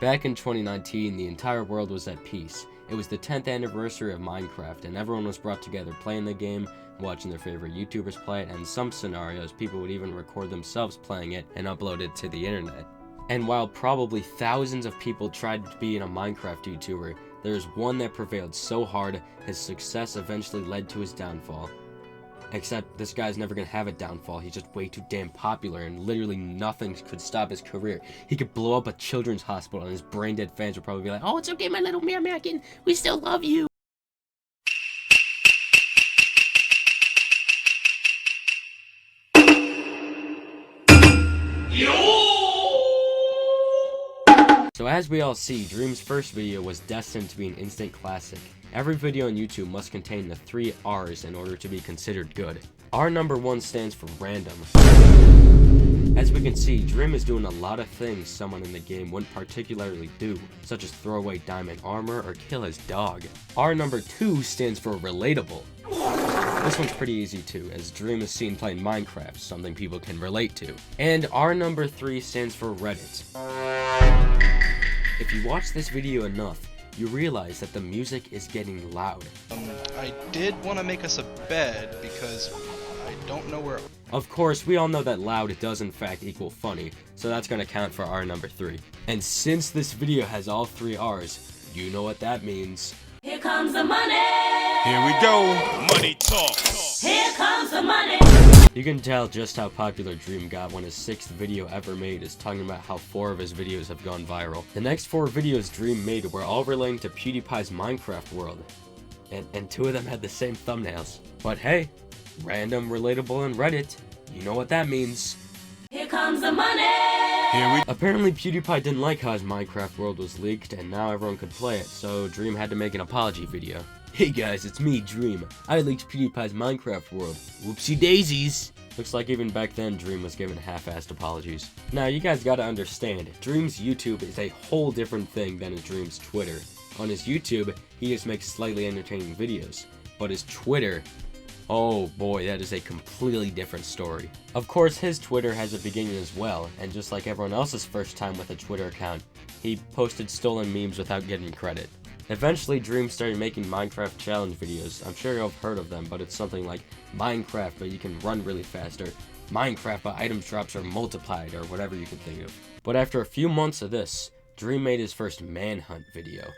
Back in 2019, the entire world was at peace. It was the 10th anniversary of Minecraft, and everyone was brought together playing the game, watching their favorite YouTubers play it, and in some scenarios, people would even record themselves playing it and upload it to the internet. And while probably thousands of people tried to be a Minecraft YouTuber, there is one that prevailed so hard, his success eventually led to his downfall. Except this guy's never gonna have a downfall. He's just way too damn popular, and literally nothing could stop his career. He could blow up a children's hospital, and his brain dead fans would probably be like, "Oh, it's okay, my little Meowmakin, we still love you." So as we all see, Dream's first video was destined to be an instant classic. Every video on YouTube must contain the 3 R's in order to be considered good. R number 1 stands for random. As we can see, Dream is doing a lot of things someone in the game wouldn't particularly do, such as throw away diamond armor or kill his dog. R number 2 stands for relatable. This one's pretty easy too, as Dream is seen playing Minecraft, something people can relate to. And R number 3 stands for Reddit. If you watch this video enough, you realize that the music is getting loud. I did want to make us a bed because I don't know where... Of course, we all know that loud does in fact equal funny, so that's going to count for R number 3. And since this video has all 3 R's, you know what that means. Here comes the money! Here we go, money talk. Here comes the money! You can tell just how popular Dream got when his 6th video ever made is talking about how 4 of his videos have gone viral. The next 4 videos Dream made were all relating to PewDiePie's Minecraft world, and 2 of them had the same thumbnails. But hey, random, relatable, and Reddit, you know what that means. Here comes the money! Apparently PewDiePie didn't like how his Minecraft world was leaked, and now everyone could play it, so Dream had to make an apology video. Hey guys, it's me, Dream. I leaked PewDiePie's Minecraft world. Whoopsie daisies! Looks like even back then, Dream was given half-assed apologies. Now, you guys gotta understand, Dream's YouTube is a whole different thing than Dream's Twitter. On his YouTube, he just makes slightly entertaining videos. But his Twitter, oh boy, that is a completely different story. Of course, his Twitter has a beginning as well, and just like everyone else's first time with a Twitter account, he posted stolen memes without getting credit. Eventually, Dream started making Minecraft challenge videos. I'm sure you've heard of them, but it's something like Minecraft but you can run really fast, or Minecraft but item drops are multiplied, or whatever you can think of. But after a few months of this, Dream made his first manhunt video.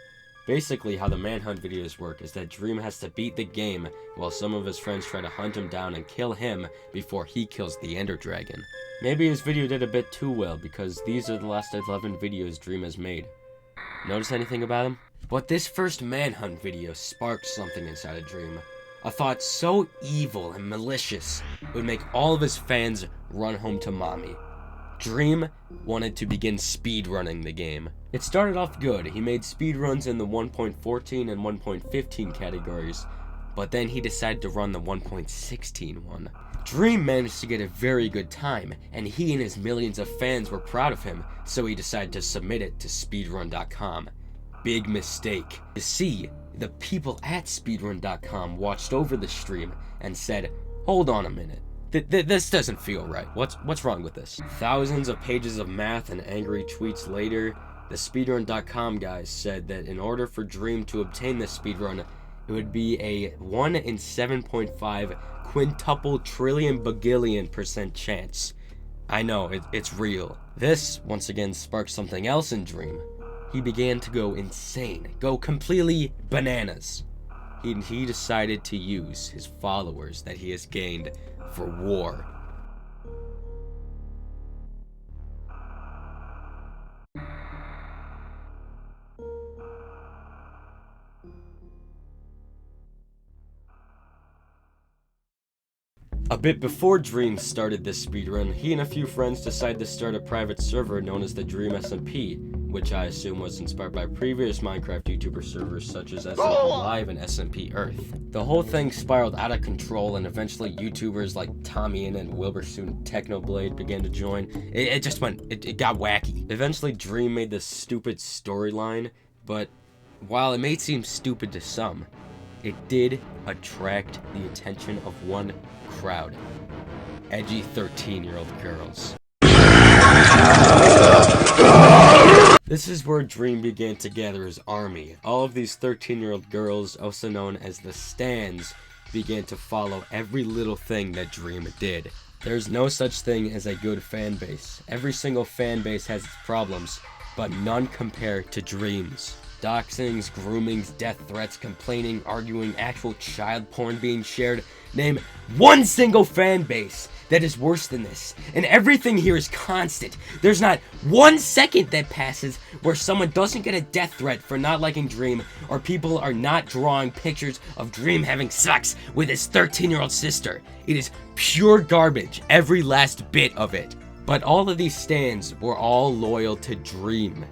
Basically, how the manhunt videos work is that Dream has to beat the game while some of his friends try to hunt him down and kill him before he kills the Ender Dragon. Maybe his video did a bit too well because these are the last 11 videos Dream has made. Notice anything about him? But this first manhunt video sparked something inside of Dream. A thought so evil and malicious it would make all of his fans run home to mommy. Dream wanted to begin speedrunning the game. It started off good. He made speedruns in the 1.14 and 1.15 categories, but then he decided to run the 1.16 one. Dream managed to get a very good time, and he and his millions of fans were proud of him, so he decided to submit it to speedrun.com. Big mistake. You see, the people at speedrun.com watched over the stream and said, "Hold on a minute. This doesn't feel right. What's wrong with this?" Thousands of pages of math and angry tweets later, the speedrun.com guys said that in order for Dream to obtain this speedrun, it would be a 1 in 7.5 quintuple trillion bagillion % chance. I know, it's real. This, once again, sparked something else in Dream. He began to go insane, go completely bananas. He decided to use his followers that he has gained for war. A bit before Dream started this speedrun, he and a few friends decided to start a private server known as the Dream SMP, which I assume was inspired by previous Minecraft YouTuber servers such as SMP Live and SMP Earth. The whole thing spiraled out of control, and eventually YouTubers like Tommyin and Wilbursoon Technoblade began to join. It got wacky. Eventually Dream made this stupid storyline, but while it may seem stupid to some, it did attract the attention of one crowd. Edgy 13-year-old girls. This is where Dream began to gather his army. All of these 13-year-old girls, also known as the Stans, began to follow every little thing that Dream did. There's no such thing as a good fan base. Every single fan base has its problems, but none compare to Dream's. Doxings, groomings, death threats, complaining, arguing, actual child porn being shared. Name one single fan base that is worse than this. And everything here is constant. There's not 1 second that passes where someone doesn't get a death threat for not liking Dream, or people are not drawing pictures of Dream having sex with his 13-year-old sister. It is pure garbage, every last bit of it. But all of these stans were all loyal to Dream.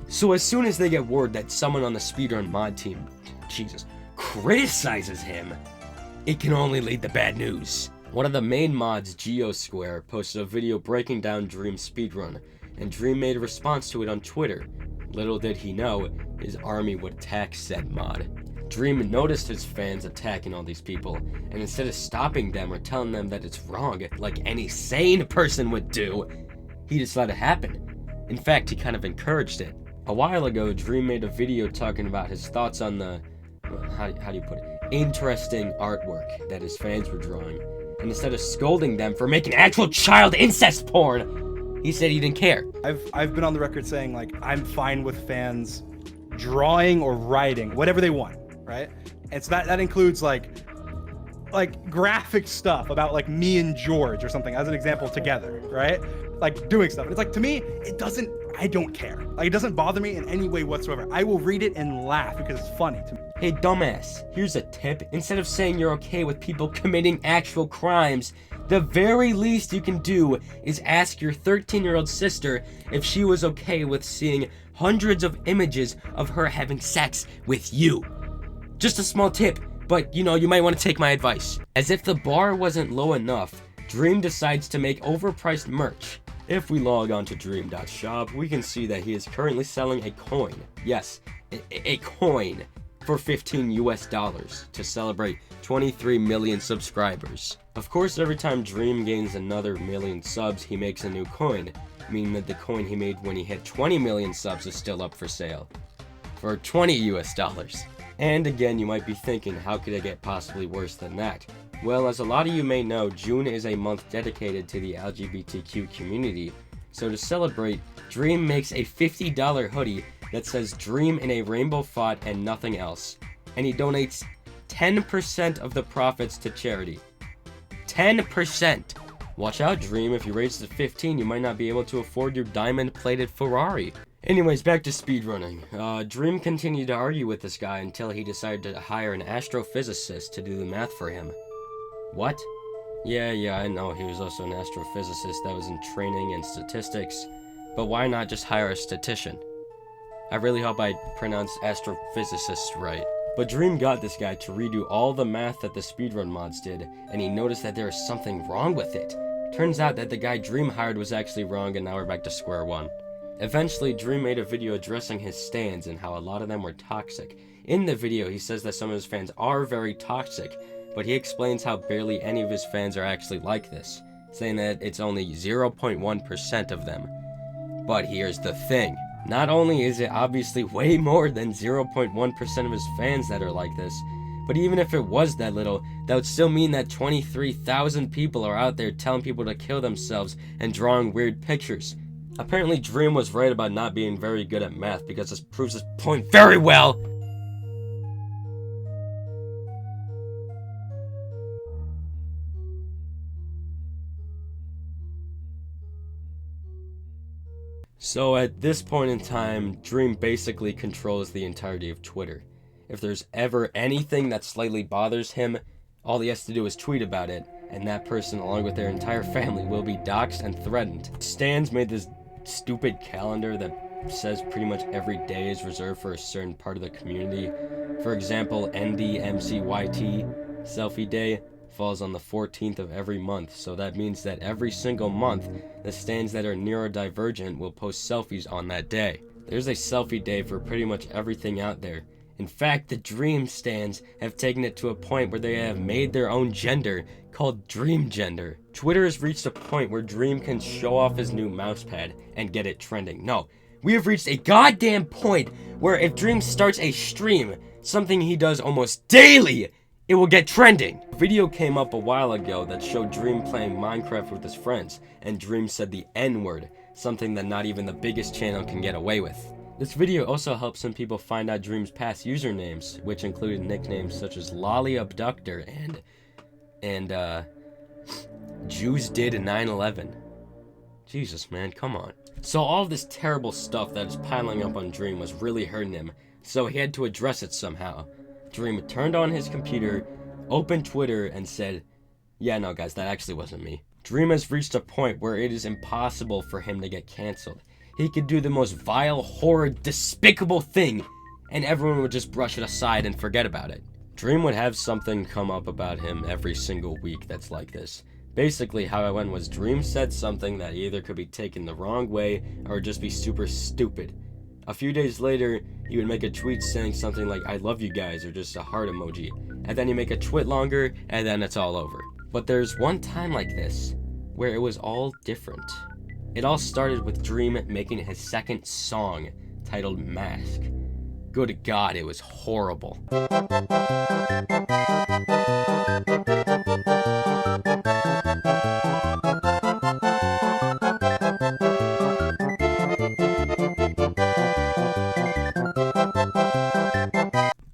So as soon as they get word that someone on the speedrun mod team, criticizes him, it can only lead to bad news. One of the main mods, GeoSquare, posted a video breaking down Dream's speedrun, and Dream made a response to it on Twitter. Little did he know, his army would attack said mod. Dream noticed his fans attacking all these people, and instead of stopping them or telling them that it's wrong, like any sane person would do, he just let it happen. In fact, he kind of encouraged it. A while ago, Dream made a video talking about his thoughts on the, how do you put it, interesting artwork that his fans were drawing. And instead of scolding them for making actual child incest porn, he said he didn't care. I've been on the record saying, like, I'm fine with fans drawing or writing, whatever they want, right? And so that includes like graphic stuff about like me and George or something, as an example, together, right? Like doing stuff. It's like, to me, I don't care. Like, it doesn't bother me in any way whatsoever. I will read it and laugh because it's funny to me. Hey dumbass, here's a tip. Instead of saying you're okay with people committing actual crimes, the very least you can do is ask your 13-year-old sister if she was okay with seeing hundreds of images of her having sex with you. Just a small tip, but you might want to take my advice. As if the bar wasn't low enough, Dream decides to make overpriced merch. If we log on to dream.shop, we can see that he is currently selling a coin. Yes, a coin for $15 US to celebrate 23 million subscribers. Of course, every time Dream gains another million subs, he makes a new coin, meaning that the coin he made when he hit 20 million subs is still up for sale for $20 US. And again, you might be thinking, how could it get possibly worse than that? Well, as a lot of you may know, June is a month dedicated to the LGBTQ community. So to celebrate, Dream makes a $50 hoodie that says Dream in a rainbow font and nothing else. And he donates 10% of the profits to charity. 10%! Watch out, Dream, if you raise to 15, you might not be able to afford your diamond-plated Ferrari. Anyways, back to speedrunning. Dream continued to argue with this guy until he decided to hire an astrophysicist to do the math for him. What? Yeah, I know, he was also an astrophysicist that was in training and statistics, but why not just hire a statistician? I really hope I pronounced astrophysicist right. But Dream got this guy to redo all the math that the speedrun mods did, and he noticed that there was something wrong with it. Turns out that the guy Dream hired was actually wrong, and now we're back to square one. Eventually, Dream made a video addressing his stans and how a lot of them were toxic. In the video, he says that some of his fans are very toxic, but he explains how barely any of his fans are actually like this, saying that it's only 0.1% of them. But here's the thing. Not only is it obviously way more than 0.1% of his fans that are like this, but even if it was that little, that would still mean that 23,000 people are out there telling people to kill themselves and drawing weird pictures. Apparently Dream was right about not being very good at math, because this proves his point very well! So at this point in time, Dream basically controls the entirety of Twitter. If there's ever anything that slightly bothers him, all he has to do is tweet about it, and that person, along with their entire family, will be doxxed and threatened. Stans made this stupid calendar that says pretty much every day is reserved for a certain part of the community. For example, NDMCYT, Selfie Day, falls on the 14th of every month, so that means that every single month, the stans that are neurodivergent will post selfies on that day. There's a selfie day for pretty much everything out there. In fact, the Dream stans have taken it to a point where they have made their own gender called Dream Gender. Twitter has reached a point where Dream can show off his new mousepad and get it trending. No, We have reached a goddamn point where if Dream starts a stream, something he does almost daily, it will get trending. A video came up a while ago that showed Dream playing Minecraft with his friends, and Dream said the N-word, something that not even the biggest channel can get away with. This video also helped some people find out Dream's past usernames, which included nicknames such as Lolly Abductor and Jews did 9/11. Jesus, man, come on. So all this terrible stuff that is piling up on Dream was really hurting him, so he had to address it somehow. Dream turned on his computer, opened Twitter, and said, "Yeah, no guys, that actually wasn't me." Dream has reached a point where it is impossible for him to get cancelled. He could do the most vile, horrid, despicable thing, and everyone would just brush it aside and forget about it. Dream would have something come up about him every single week that's like this. Basically, how it went was Dream said something that either could be taken the wrong way or just be super stupid. A few days later, he would make a tweet saying something like, "I love you guys," or just a heart emoji. And then you make a tweet longer, and then it's all over. But there's one time like this, where it was all different. It all started with Dream making his second song, titled Mask. Good God, it was horrible.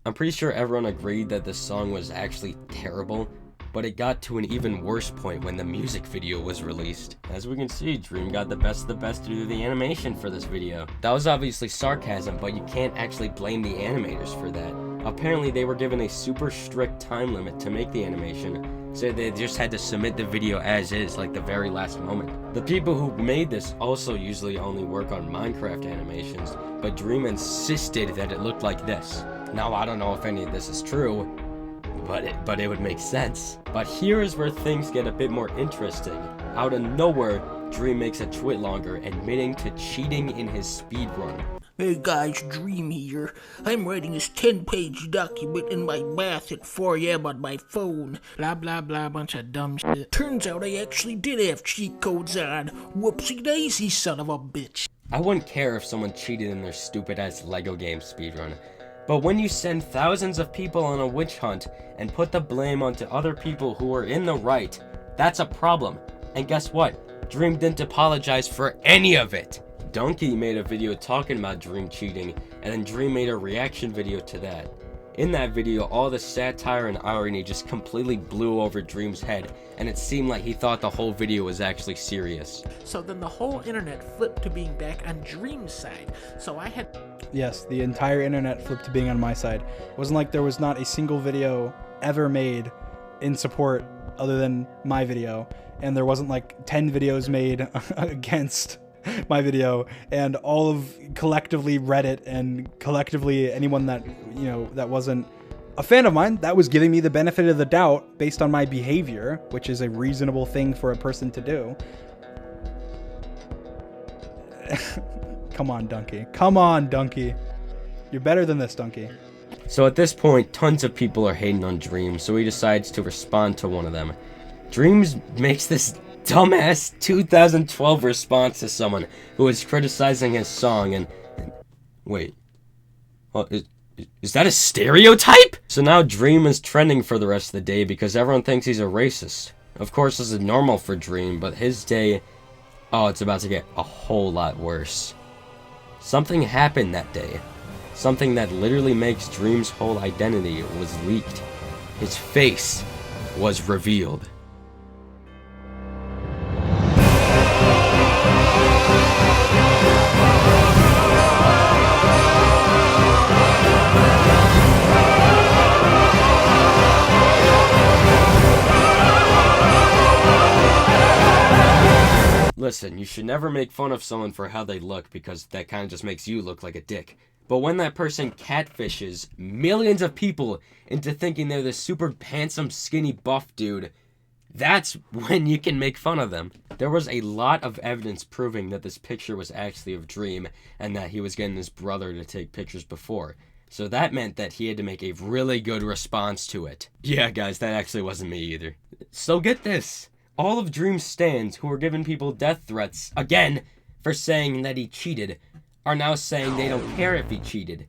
I'm pretty sure everyone agreed that this song was actually terrible, but it got to an even worse point when the music video was released. As we can see, Dream got the best of the best to do the animation for this video. That was obviously sarcasm, but you can't actually blame the animators for that. Apparently they were given a super strict time limit to make the animation, so they just had to submit the video as is, like the very last moment. The people who made this also usually only work on Minecraft animations, but Dream insisted that it looked like this. Now I don't know if any of this is true, but it would make sense. But here is where things get a bit more interesting. Out of nowhere, Dream makes a tweet longer admitting to cheating in his speedrun. Hey guys, Dream here. I'm writing this 10-page document in my bath at 4 AM on my phone. Blah blah blah, bunch of dumb shit. Turns out I actually did have cheat codes on. Whoopsie daisy, son of a bitch. I wouldn't care if someone cheated in their stupid ass Lego game speedrun. But when you send thousands of people on a witch hunt and put the blame onto other people who were in the right, that's a problem. And guess what? Dream didn't apologize for any of it. Donkey made a video talking about Dream cheating, and then Dream made a reaction video to that. In that video, all the satire and irony just completely blew over Dream's head, and it seemed like he thought the whole video was actually serious. So then the whole internet flipped to being back on Dream's side. So I had... Yes, the entire internet flipped to being on my side. It wasn't like there was not a single video ever made in support other than my video, and there wasn't like 10 videos made against my video, and all of collectively Reddit and collectively anyone that, you know, that wasn't a fan of mine, that was giving me the benefit of the doubt based on my behavior, which is a reasonable thing for a person to do. Come on, Donkey. Come on, Donkey. You're better than this, Donkey. So at this point, tons of people are hating on Dream, so he decides to respond to one of them. Dreams makes this dumbass 2012 response to someone who was criticizing his song and wait, well, is that a stereotype? So now Dream is trending for the rest of the day because everyone thinks he's a racist. Of course, this is normal for Dream, but his day, oh, it's about to get a whole lot worse. Something happened that day. Something that literally makes Dream's whole identity was leaked. His face was revealed. Listen, you should never make fun of someone for how they look because that kind of just makes you look like a dick. But when that person catfishes millions of people into thinking they're this super handsome, skinny, buff dude, that's when you can make fun of them. There was a lot of evidence proving that this picture was actually of Dream and that he was getting his brother to take pictures before. So that meant that he had to make a really good response to it. Yeah, guys, that actually wasn't me either. So get this. All of Dream's stans who were giving people death threats, again, for saying that he cheated, are now saying they don't care if he cheated.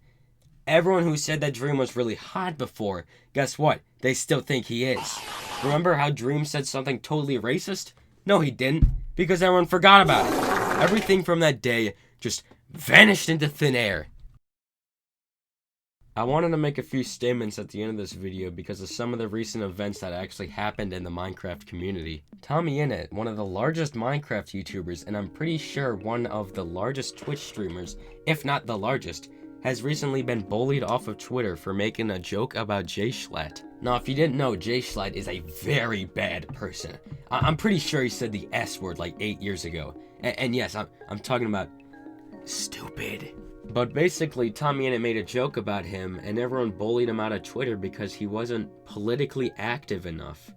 Everyone who said that Dream was really hot before, guess what? They still think he is. Remember how Dream said something totally racist? No, he didn't, because everyone forgot about it. Everything from that day just vanished into thin air. I wanted to make a few statements at the end of this video because of some of the recent events that actually happened in the Minecraft community. TommyInnit, one of the largest Minecraft YouTubers, and I'm pretty sure one of the largest Twitch streamers, if not the largest, has recently been bullied off of Twitter for making a joke about Jschlatt. Now, if you didn't know, Jschlatt is a very bad person. I'm pretty sure he said the S word like 8 years ago. And yes, I'm talking about stupid. But basically, TommyInnit made a joke about him, and everyone bullied him out of Twitter because he wasn't politically active enough.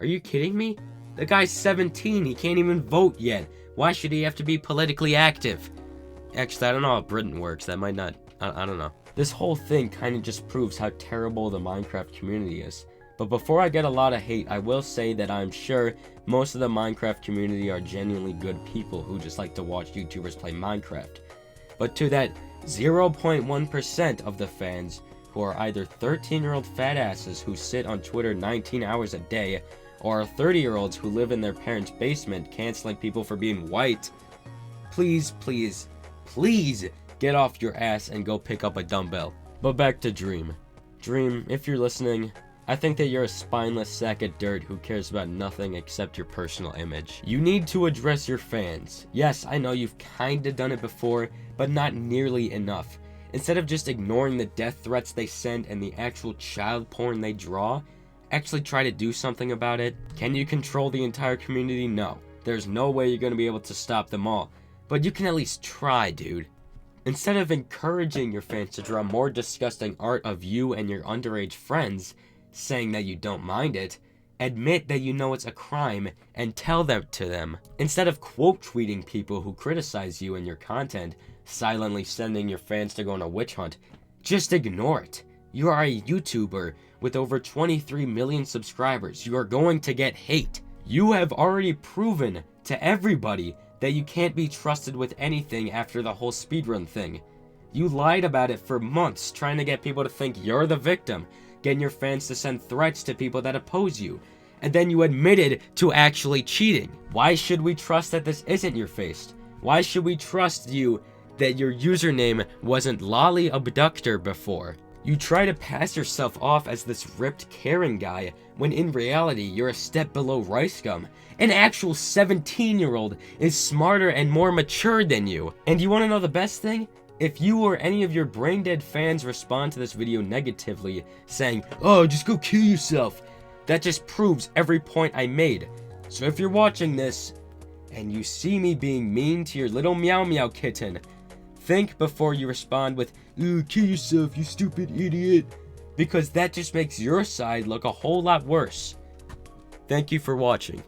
Are you kidding me? The guy's 17, he can't even vote yet. Why should he have to be politically active? Actually, I don't know how Britain works, that might not, I don't know. This whole thing kind of just proves how terrible the Minecraft community is. But before I get a lot of hate, I will say that I'm sure most of the Minecraft community are genuinely good people who just like to watch YouTubers play Minecraft. But to that 0.1% of the fans who are either 13-year-old fat asses who sit on Twitter 19 hours a day, or 30-year-olds who live in their parents' basement canceling people for being white, please, please, please get off your ass and go pick up a dumbbell. But back to Dream. Dream, if you're listening, I think that you're a spineless sack of dirt who cares about nothing except your personal image. You need to address your fans. Yes, I know you've kinda done it before, but not nearly enough. Instead of just ignoring the death threats they send and the actual child porn they draw, actually try to do something about it. Can you control the entire community? No. There's no way you're gonna be able to stop them all. But you can at least try, dude. Instead of encouraging your fans to draw more disgusting art of you and your underage friends, saying that you don't mind it, admit that you know it's a crime and tell that to them. Instead of quote tweeting people who criticize you and your content, silently sending your fans to go on a witch hunt, just ignore it. You are a YouTuber with over 23 million subscribers. You are going to get hate. You have already proven to everybody that you can't be trusted with anything after the whole speedrun thing. You lied about it for months, trying to get people to think you're the victim, getting your fans to send threats to people that oppose you, and then you admitted to actually cheating. Why should we trust that this isn't your face? Why should we trust you that your username wasn't Lolly Abductor before? You try to pass yourself off as this ripped caring guy, when in reality you're a step below RiceGum. An actual 17-year-old is smarter and more mature than you. And you want to know the best thing? If you or any of your brain-dead fans respond to this video negatively, saying, "Oh, just go kill yourself," that just proves every point I made. So if you're watching this, and you see me being mean to your little meow meow kitten, think before you respond with, "Ooh, kill yourself, you stupid idiot," because that just makes your side look a whole lot worse. Thank you for watching.